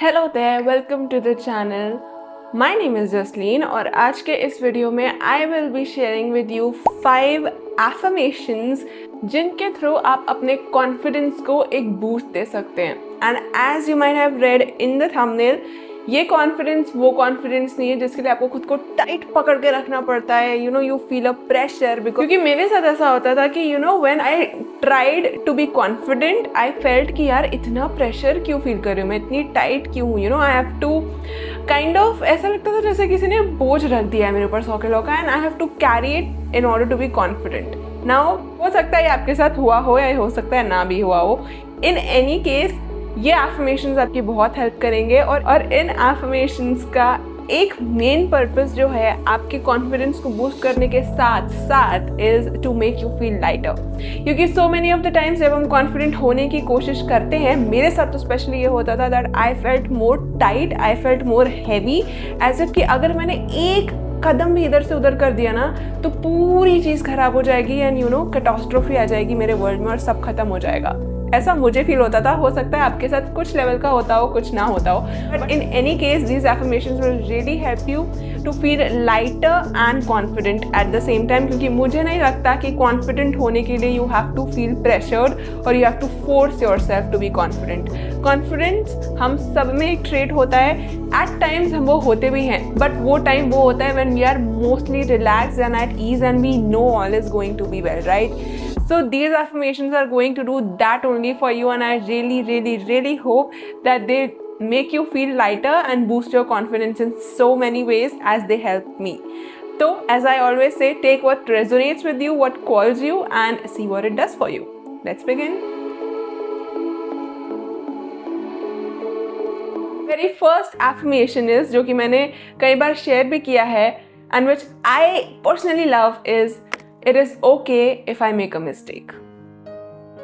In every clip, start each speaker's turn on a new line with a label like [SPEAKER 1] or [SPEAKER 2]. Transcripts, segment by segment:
[SPEAKER 1] Hello there, welcome to the channel. My name is Jasleen और आज के इस वीडियो में I will be sharing with you 5 affirmations जिनके थ्रू आप अपने कॉन्फिडेंस को एक बूस्ट दे सकते हैं। And as you might have read in the thumbnail, ये कॉन्फिडेंस वो कॉन्फिडेंस नहीं है जिसके लिए आपको खुद को टाइट पकड़ के रखना पड़ता है। यू फील अ प्रेशर क्योंकि मेरे साथ ऐसा होता था कि when I tried to be confident I felt कि यार इतना प्रेशर क्यों फील कर रही हूँ, मैं इतनी टाइट क्यों हूँ। I have to kind of ऐसा लगता था जैसे किसी ने बोझ रख दिया है मेरे ऊपर 100 किलो का, and I have to carry it in order to be confident. Now हो सकता है आपके साथ हुआ हो या हो सकता है ना भी हुआ हो। इन एनी केस ये एफर्मेशंस आपकी बहुत हेल्प करेंगे और इन एफर्मेशंस का एक मेन पर्पस जो है आपके कॉन्फिडेंस को बूस्ट करने के साथ साथ is to make you feel lighter. क्योंकि so many of the times जब हम कॉन्फिडेंट होने की कोशिश करते हैं, मेरे साथ तो स्पेशली ये होता था that I felt more tight, I felt more heavy, as if कि अगर मैंने एक कदम भी इधर से उधर कर दिया ना तो पूरी चीज़ खराब हो जाएगी एंड कैटास्ट्रोफी आ जाएगी मेरे वर्ल्ड में और सब खत्म हो जाएगा। ऐसा मुझे फील होता था। हो सकता है आपके साथ कुछ लेवल का होता हो, कुछ ना होता हो, but in any case these affirmations will really help you to feel lighter and confident at the same time. क्योंकि मुझे नहीं लगता कि कॉन्फिडेंट होने के लिए you have to feel pressured और you have to force yourself to be confident. Confidence हम सब में एक ट्रेट होता है, एट टाइम्स हम वो होते भी हैं, बट वो टाइम वो होता है when we are mostly relaxed and at ease and we know all is going to be well, right? So these affirmations are going to do that only for you, and I really hope that they make you feel lighter and boost your confidence in so many ways as they help me. So as I always say, take what resonates with you, what calls you, and see what it does for you. Let's begin. Very first affirmation is जो कि मैंने कई बार share भी किया है and which I personally love is It is okay if I make a mistake.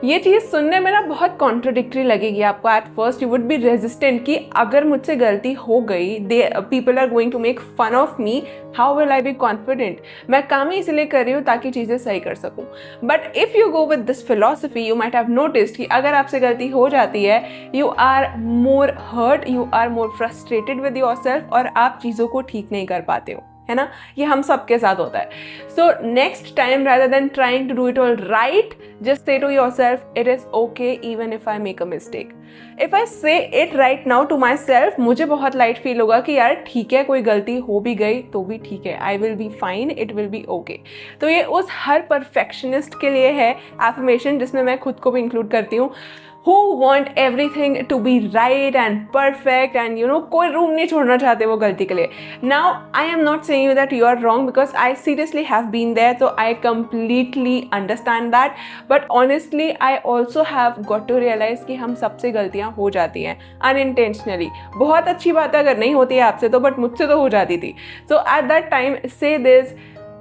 [SPEAKER 1] ये चीज़ सुनने में ना बहुत कॉन्ट्रोडिक्टरी लगेगी आपको। At first you would be resistant कि अगर मुझसे गलती हो गई, they people are going to make fun of me, how will I be confident? मैं काम ही इसलिए कर रही हूँ ताकि चीज़ें सही कर सकूँ। But if you go with this philosophy you might have noticed कि अगर आपसे गलती हो जाती है you are more hurt, you are more frustrated with yourself और आप चीज़ों को ठीक नहीं कर पाते हो, है ना? ये हम सबके साथ होता है। So next time rather than trying to do it all right, just say to yourself, it is okay even if I make a mistake. If I say it right now to myself, मुझे बहुत light feel होगा कि यार ठीक है, कोई गलती हो भी गई तो भी ठीक है, I will be fine, it will be okay. तो ये उस हर परफेक्शनिस्ट के लिए है एफर्मेशन, जिसमें मैं खुद को भी इंक्लूड करती हूँ, who want everything to be right and perfect and कोई रूम नहीं छोड़ना चाहते वो गलती के लिए. Now I am not saying you that you are wrong because I seriously have been there, so I completely understand that, but honestly I also have got to realize कि हम सबसे गलतियाँ हो जाती हैं unintentionally. बहुत अच्छी बात अगर नहीं होती है आपसे तो, बट मुझसे तो हो जाती थी. So at that time say this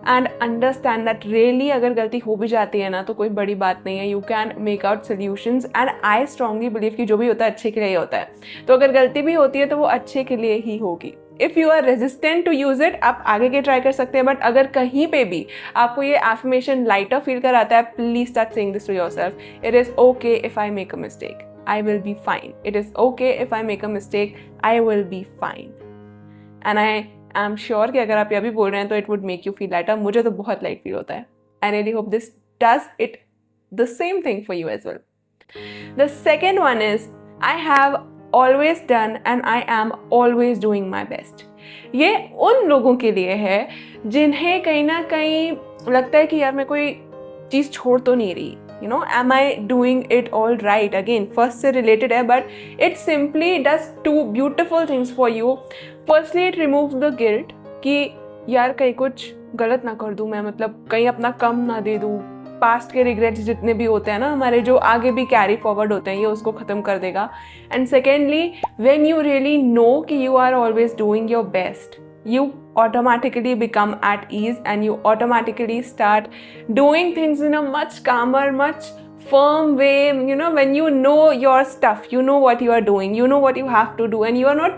[SPEAKER 1] and understand that really अगर गलती हो भी जाती है ना तो कोई बड़ी बात नहीं है, you can make out solutions and I strongly believe कि जो भी होता है अच्छे के लिए ही होता है. तो अगर गलती भी होती है तो वो अच्छे के लिए ही होगी. If you are resistant to use it, आप आगे के ट्राई कर सकते हैं, बट अगर कहीं पे भी आपको ये एफर्मेशन लाइटर फील कराता है, please start saying this to yourself. It is okay if I make a mistake, I will be fine. It is okay if I make a mistake, I will be fine. And I am sure कि अगर आप ये भी बोल रहे हैं तो it would make you feel lighter. मुझे तो बहुत लाइट फील होता है. I really hope this does it the same thing for you as well. The second one is I have always done and I am always doing my best. ये उन लोगों के लिए है जिन्हें कहीं ना कहीं लगता है कि यार मैं कोई चीज़ छोड़ तो नहीं रही. Am I doing it all right? Again, first से related है, but it simply does two beautiful things for you. Firstly, it removes the guilt कि यार कहीं कुछ गलत ना कर दूँ मैं, मतलब कहीं अपना कम ना दे दूँ. पास्ट के रिग्रेट्स जितने भी होते हैं ना हमारे, जो आगे भी कैरी फॉरवर्ड होते हैं, ये उसको ख़त्म कर देगा. And secondly, when you really know कि you are always doing your best, you automatically become at ease and you automatically start doing things in a much calmer, much firm way. When you know your stuff, you know what you are doing, you know what you have to do, and you are not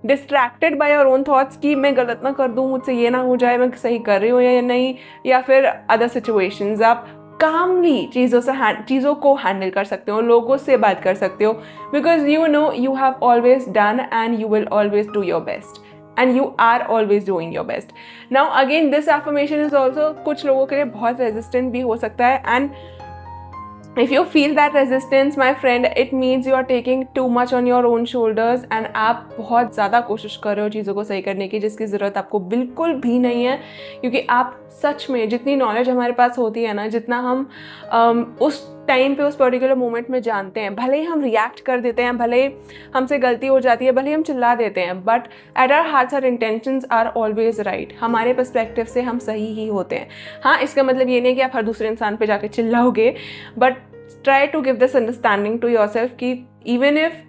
[SPEAKER 1] distracted by your own thoughts कि मैं गलत ना कर दूँ, मुझसे ये ना हो जाए, मैं सही कर रही हूँ या नहीं, या फिर other situations. आप कामली चीज़ों को हैंडल कर सकते हो, लोगों से बात कर सकते हो, because you know you have always done and you will always do your best and you are always doing your best. Now again this affirmation is also कुछ लोगों के लिए बहुत resistant भी हो सकता है, and if you feel that resistance my friend it means you are taking too much on your own shoulders and आप बहुत ज़्यादा कोशिश कर रहे हो चीज़ों को सही करने की जिसकी ज़रूरत आपको बिल्कुल भी नहीं है, क्योंकि आप सच में जितनी नॉलेज हमारे पास होती है ना, जितना हम उस टाइम पे उस पर्टिकुलर मोमेंट में जानते हैं, भले ही हम रिएक्ट कर देते हैं, भले ही हमसे गलती हो जाती है, भले ही हम चिल्ला देते हैं, but at our hearts our intentions are always right. हमारे पर्सपेक्टिव से हम सही ही होते हैं. हाँ, इसका मतलब ये नहीं कि आप हर दूसरे इंसान पे जाके चिल्लाओगे, but try to give this understanding to yourself कि even if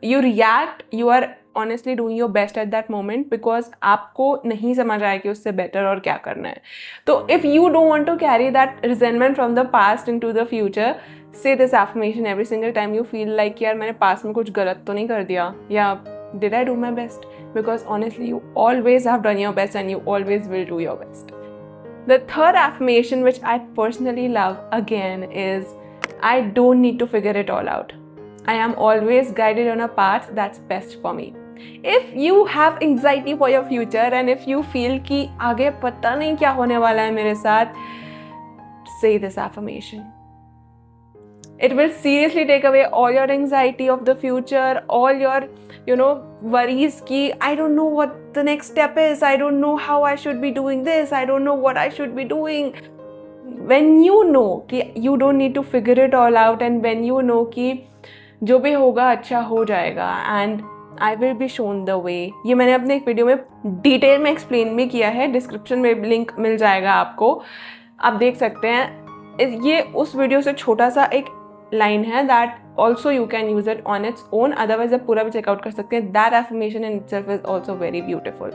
[SPEAKER 1] you react you are honestly doing your best at that moment, because आपको नहीं समझ आया कि उससे better और क्या करना है. तो if you don't want to carry that resentment from the past into the future, say this affirmation every single time you feel like यार मैंने past में कुछ गलत तो नहीं कर दिया, या did I do my best? Because honestly you always have done your best and you always will do your best. The third affirmation which I personally love again is I don't need to figure it all out. I am always guided on a path that's best for me. If you have anxiety for your future and if you feel कि आगे पता नहीं क्या होने वाला है मेरे साथ, say this affirmation. It will seriously take away all your anxiety of the future, all your worries कि I don't know what the next step is, I don't know how I should be doing this, I don't know what I should be doing. When you know कि you don't need to figure it all out, and when you know कि जो भी होगा अच्छा हो जाएगा and I will be shown the way. ये मैंने अपने एक वीडियो में डिटेल में एक्सप्लेन भी किया है, डिस्क्रिप्शन में लिंक मिल जाएगा आपको, आप देख सकते हैं. ये उस वीडियो से छोटा सा एक लाइन है, that also you can use it on its own, otherwise आप पूरा भी चेकआउट कर सकते हैं. That affirmation in itself is also very beautiful.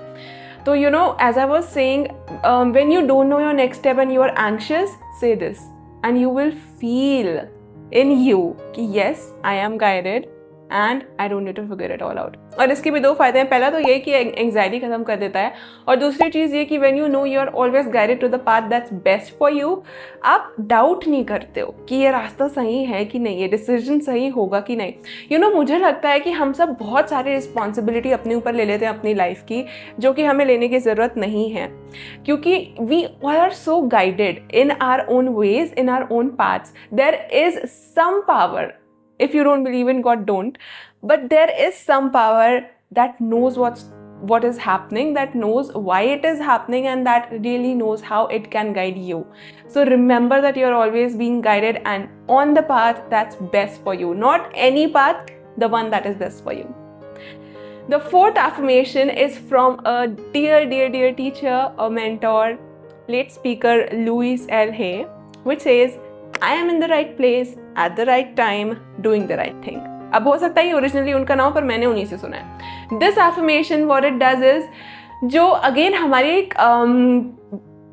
[SPEAKER 1] तो as I was saying, when you don't know your next step and you are anxious, say this and you will feel in you कि yes I am guided and I don't need to figure it all out. और इसके भी दो फायदे हैं. पहला तो ये कि एंग्जाइटी खत्म कर देता है, और दूसरी चीज़ ये कि when you know you are always guided to the path that's best for you, आप डाउट नहीं करते हो कि ये रास्ता सही है कि नहीं, ये डिसीजन सही होगा कि नहीं. मुझे लगता है कि हम सब बहुत सारी रिस्पॉन्सिबिलिटी अपने ऊपर ले लेते हैं अपनी लाइफ की, जो कि हमें लेने की ज़रूरत नहीं है, क्योंकि we are so guided in our own ways, in our own paths. There is some power. If you don't believe in God, don't. But there is some power that knows what is happening, that knows why it is happening, and that really knows how it can guide you. So remember that you are always being guided and on the path that's best for you. Not any path, the one that is best for you. The fourth affirmation is from a dear, dear, dear teacher, a mentor, late speaker Louise L. Hay, which says, I am in the right place at the right time doing the right thing. अब हो सकता है originally उनका नाम, पर मैंने उन्हीं से सुना है. This affirmation what it does is, जो अगेन हमारी एक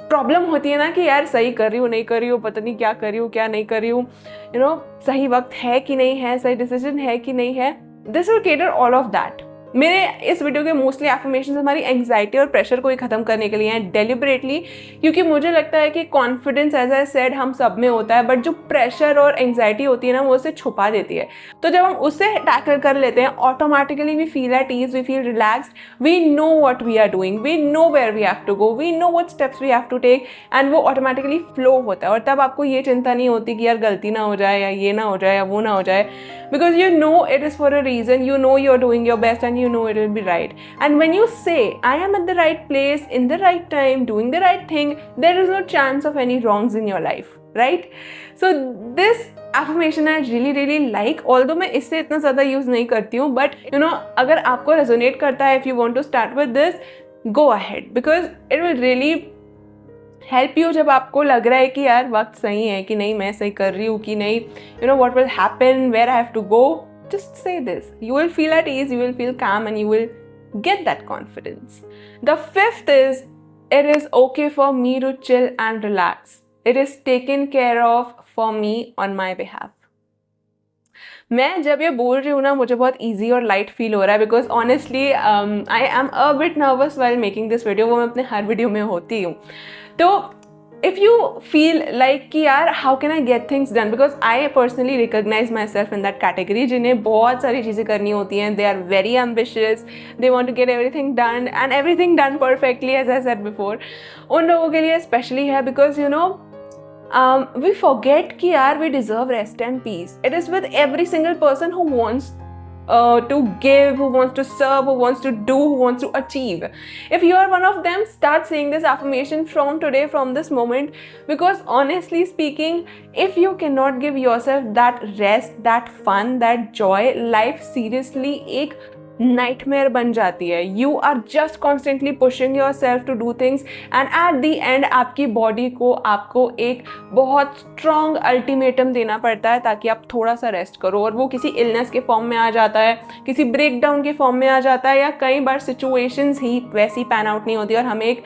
[SPEAKER 1] प्रॉब्लम होती है ना कि यार सही कर रही हूँ नहीं कर रही हूँ, पता नहीं क्या कर रही हूँ क्या नहीं कर रही हूँ, सही वक्त है कि नहीं है, सही डिसीजन है कि नहीं है. This will cater all of that. मेरे इस वीडियो के मोस्टली एफर्मेशंस हमारी एंग्जाइटी और प्रेशर को ही ख़त्म करने के लिए हैं डेलिबरेटली, क्योंकि मुझे लगता है कि कॉन्फिडेंस एज आई सेड हम सब में होता है, बट जो प्रेशर और एंग्जाइटी होती है ना वो उसे छुपा देती है. तो जब हम उससे टैकल कर लेते हैं, automatically we feel at ease, we feel relaxed, we know what we are doing, we know where we have to go, we know what steps we have to take, and वो automatically flow होता है. और तब आपको ये चिंता नहीं होती कि यार गलती ना हो जाए, या ये ना हो जाए, या वो ना हो जाए, because you know it is for a reason, you know you are doing your best and you know it will be right. And when you say I am at the right place in the right time doing the right thing, there is no chance of any wrongs in your life, right? So this affirmation I really like, although मैं इससे इतना ज़्यादा use नहीं करती हूँ, but अगर आपको resonate करता है, if you want to start with this, go ahead, because it will really help you जब आपको लग रहा है कि यार वक्त सही है कि नहीं, मैं सही कर रही हूँ कि नहीं, what will happen, where I have to go, just say this. You will feel at ease, you will feel calm, and you will get that confidence. The fifth is, it is okay for me to chill and relax. It is taken care of for me on my behalf. मैं जब ये बोल रही हूँ ना, मुझे बहुत easy और light feel हो रहा है, because honestly I am a bit nervous while making this video. वो मैं अपने हर वीडियो में होती हूँ. तो if you feel like कि यार how can I get things done, because I personally recognize myself in that category जिन्हें बहुत सारी चीज़ें करनी होती हैं, they are very ambitious, they want to get everything done and everything done perfectly as I said before. उन लोगों के लिए especially है because you know we forget कि यार we deserve rest and peace. It is with every single person who wants to give, who wants to serve, who wants to do, who wants to achieve. If you are one of them, start saying this affirmation from today, from this moment, because honestly speaking, if you cannot give yourself that rest, that fun, that joy, life seriously एक nightmare बन जाती है. You are just constantly pushing yourself to do things and at the end आपकी body को आपको एक बहुत strong ultimatum देना पड़ता है ताकि आप थोड़ा सा रेस्ट करो, और वो किसी illness के फॉर्म में आ जाता है, किसी breakdown के फॉर्म में आ जाता है, या कई बार situations ही वैसी pan out नहीं होती और हमें एक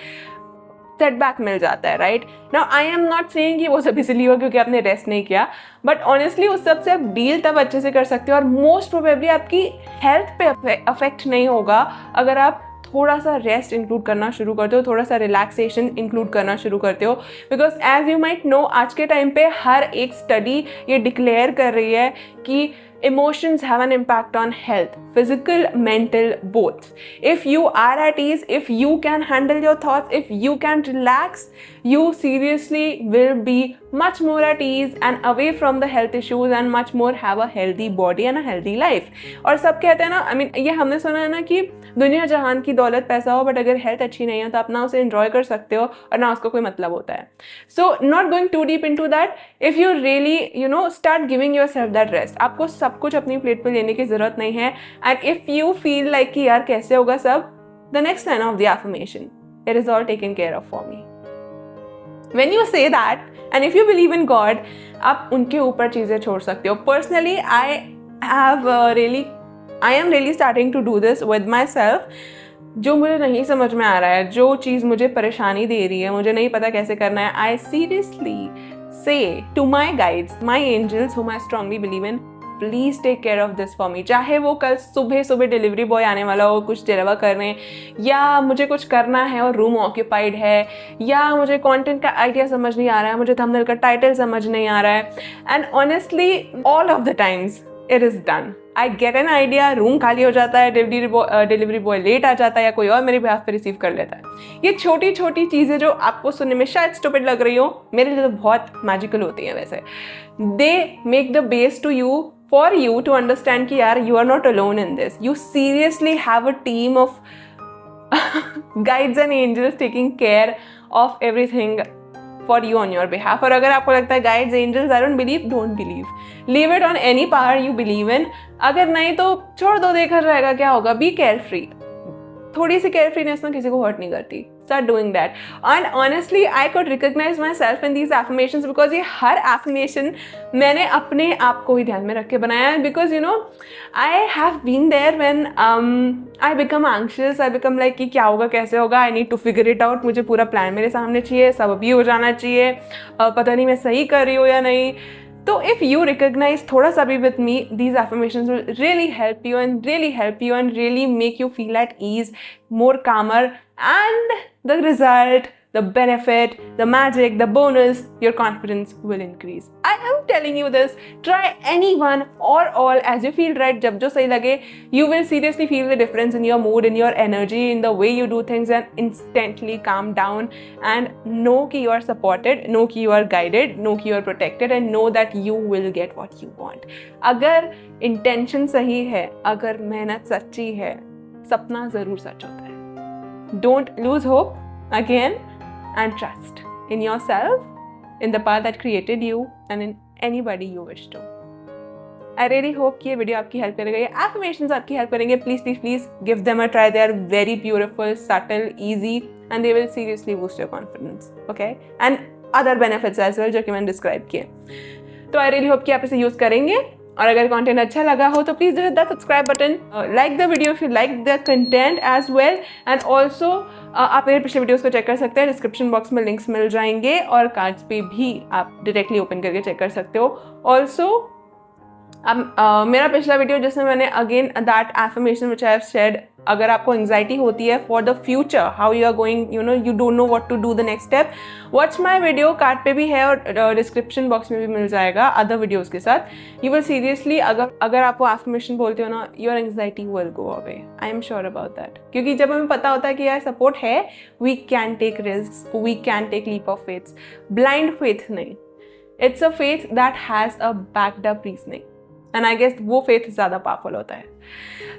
[SPEAKER 1] सेटबैक मिल जाता है. Right now I am not saying कि वो सब इसलिए हुआ क्योंकि आपने रेस्ट नहीं किया, बट ऑनेस्टली उस सब से आप डील तब अच्छे से कर सकते हो और मोस्ट प्रोबेबली आपकी हेल्थ पे अफेक्ट नहीं होगा अगर आप थोड़ा सा रेस्ट इंक्लूड करना शुरू करते हो, थोड़ा सा रिलैक्सेशन इंक्लूड करना शुरू करते हो. Because as you might know आज के टाइम पे हर एक स्टडी ये डिक्लेयर कर रही है कि emotions have an impact on health, physical, mental, both. If you are at ease, if you can handle your thoughts, if you can relax, you seriously will be much more at ease and away from the health issues and much more have a healthy body and a healthy life. और सब कहते हैं ना, I mean ये हमने सुना है ना कि दुनिया जहान की दौलत पैसा हो, बट अगर हेल्थ अच्छी नहीं है तो आप ना उसे enjoy कर सकते हो और ना उसका कोई मतलब होता है. So not going too deep into that, if you really you know start giving yourself that rest, आपको सब कुछ अपनी प्लेट पे लेने की जरूरत नहीं है. And if you feel like कि यार कैसे होगा सब, the next line of the affirmation, it is all taken care of for me. When you say that and if you believe in God, आप उनके ऊपर चीजें छोड़ सकते हो. Personally I am really starting to do this with myself. जो मुझे नहीं समझ में आ रहा है, जो चीज़ मुझे परेशानी दे रही है, मुझे नहीं पता कैसे करना है, I seriously say to my guides, my angels whom I strongly believe in, please take care of this for me. चाहे वो कल सुबह सुबह डिलीवरी बॉय आने वाला हो कुछ डिलीवर करने, या मुझे कुछ करना है और रूम ऑक्यूपाइड है, या मुझे कंटेंट का आइडिया समझ नहीं आ रहा है, मुझे थंबनेल का टाइटल समझ नहीं आ रहा है. And honestly all of the times it is done. I get an idea, room खाली हो जाता है, डिलीवरी बॉय लेट आ जाता है या कोई और मेरे बिहाफ पे रिसीव कर लेता है. ये छोटी छोटी चीज़ें जो आपको सुनने में शायद स्टूपिड लग रही हो, मेरे लिए तो बहुत मैजिकल होती हैं वैसे. They make the base to you, for you to understand कि यार you are not alone in this. You seriously have a team of guides and angels taking care of everything for you on your behalf. और अगर आपको लगता है guides, angels, I don't believe, don't believe. Leave it on any power you believe in. अगर नहीं तो छोड़ दो, देखा जाएगा क्या होगा. Be carefree. थोड़ी सी केयरफ्रीनेस ना किसी को हर्ट नहीं करती. Start doing that. And honestly, I could recognize myself in these affirmations because ये हर affirmation मैंने अपने आप को ही ध्यान में रख के बनाया है. Because you know, I have been there when I become anxious, I become like कि क्या होगा कैसे होगा, I need to figure it out. मुझे पूरा प्लान मेरे सामने चाहिए, सब अभी हो जाना चाहिए, पता नहीं मैं सही कर रही हूँ या नहीं. So if you recognize thoda sa bhi with me, these affirmations will really help you and really make you feel at ease, more calmer, and the result, the benefit, the magic, the bonus, your confidence will increase. I am telling you this. Try any one or all as you feel right. जब जो सही लगे, you will seriously feel the difference in your mood, in your energy, in the way you do things, and instantly calm down and know कि you are supported, know कि you are guided, know कि you are protected, and know that you will get what you want. अगर intention सही है, अगर मेहनत सच्ची है, सपना ज़रूर सच होता है. Don't lose hope again. And trust in yourself, in the path that created you, and in anybody you wish to. I really hope कि ये वीडियो आपकी हेल्प करेगा, ये affirmations आपकी हेल्प करेंगे. Please give them a try. They are very beautiful, subtle, easy, and they will seriously boost your confidence. Okay? And other benefits as well जो कि मैंने describe किए. तो I really hope कि आप इसे यूज़ करेंगे. और अगर कंटेंट अच्छा लगा हो तो please hit the subscribe button, like the video if you like the content as well. And also आप मेरे पिछले वीडियोस को चेक कर सकते हैं, डिस्क्रिप्शन बॉक्स में लिंक्स मिल जाएंगे और कार्ड्स पे भी आप डायरेक्टली ओपन करके चेक कर सकते हो. ऑल्सो मेरा पिछला वीडियो जिसमें मैंने again that affirmation which I have shared अगर आपको एंग्जाइटी होती है for the future, how you are going, you know, you don't know what to do the next step, watch my video, card पे भी है और डिस्क्रिप्शन बॉक्स में भी मिल जाएगा अदर वीडियोज़ के साथ। यू विल सीरियसली, अगर आप वो एफर्मेशन बोलते हो ना, your anxiety will go away, I am sure about that. क्योंकि जब हमें पता होता है कि यार सपोर्ट है, we can take risk, we can take leap of faith, blind faith नहीं, it's a faith that has a backed up reasoning, and I guess वो फेथ ज़्यादा पावरफुल होता है।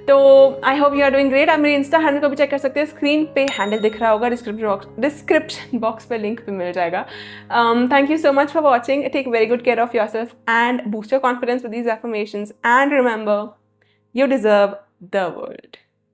[SPEAKER 1] तो I hope you are doing great. आप मेरे Insta handle को भी चेक कर सकते हैं, स्क्रीन पे हैंडल दिख रहा होगा, डिस्क्रिप्शन बॉक्स पे लिंक भी मिल जाएगा। Thank you so much for watching, take very good care of yourself and boost your confidence with these affirmations, and remember, you deserve the world.